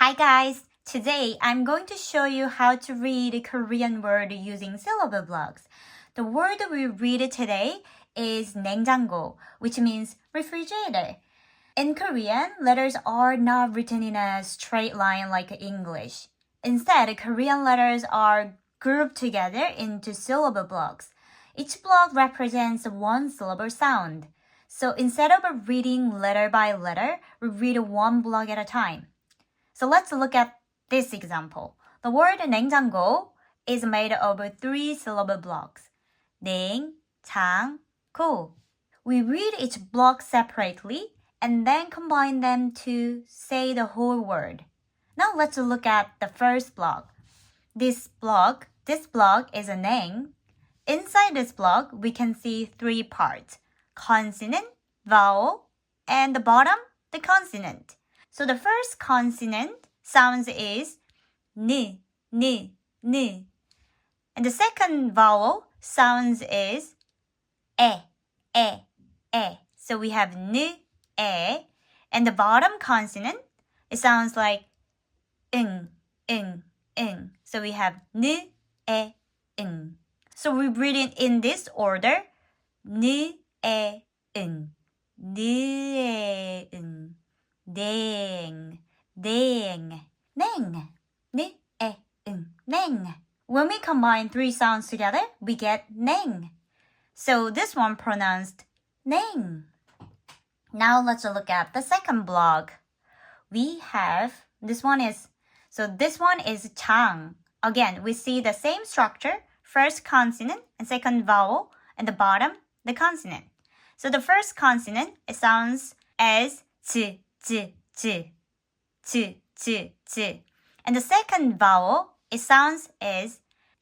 Hi guys! Today I'm going to show you how to read a Korean word using syllable blocks. The word we read today is 냉장고, which means refrigerator. In Korean, letters are not written in a straight line like English. Instead, Korean letters are grouped together into syllable blocks. Each block represents one syllable sound. So instead of reading letter by letter, we read one block at a time. So let's look at this example. The word 냉장고 is made of 3 syllable blocks. 냉, 장, 고. We read each block separately and then combine them to say the whole word. Now let's look at the first block. This block is a 냉. Inside this block, we can see 3 parts: consonant, vowel, and the bottom, the consonant. So the first consonant sounds is N, N, N. And the second vowel sounds is E, E, E. So we have N, E. And the bottom consonant, it sounds like Ng, Ng, Ng. So we have N, E, Ng. So we read it in this order. N, E, Ng. N, E, Ng. 냉, 냉, 냉, 네, 에, 냉. When we combine 3 sounds together, we get 냉. So this one pronounced 냉. Now let's look at the second block. We have, this one is 장. Again, we see the same structure, first consonant and second vowel, and the bottom, the consonant. So the first consonant, it sounds as 즈, 즈, 즈, 즈, 즈, 즈. And the second vowel, it sounds as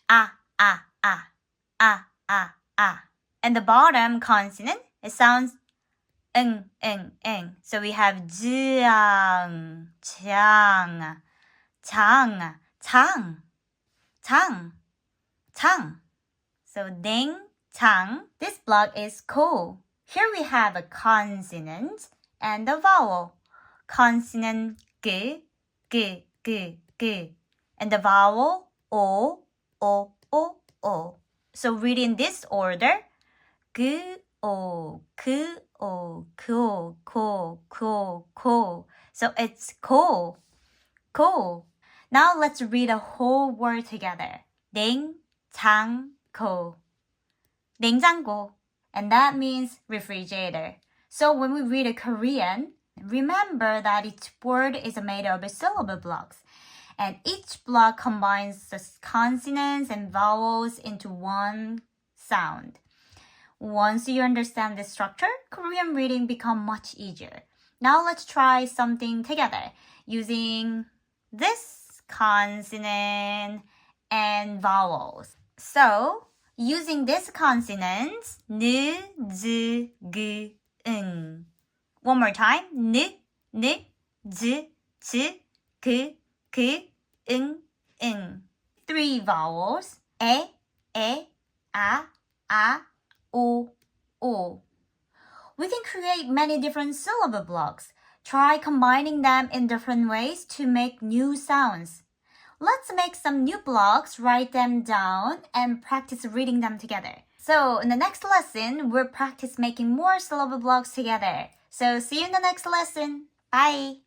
a, a, a, a, a, a. And the bottom consonant, it sounds 응, 응, 응. So we have 즈앙, 장, 장, 장, 장, 장. So 냉, 장. This block is cool. Here we have a consonant and a vowel. Consonant g, g, g, g. And the vowel o, o, o, o. So read in this order. G, o, k, o, ko, ko, ko, ko. So it's ko, ko. Now let's read a whole word together. 냉장고. 냉장고. And that means refrigerator. So when we read a Korean, remember that each word is made of syllable blocks. And each block combines the consonants and vowels into one sound. Once you understand this structure, Korean reading becomes much easier. Now let's try something together using this consonant and vowels. So, using this consonants, N, Z, G, 응. One more time. N, N, Z, Z, G, G, 응, 응. 3 vowels. E, a, o, o. We can create many different syllable blocks. Try combining them in different ways to make new sounds. Let's make some new blocks, write them down, and practice reading them together. So in the next lesson, we'll practice making more syllable blocks together. So see you in the next lesson. Bye!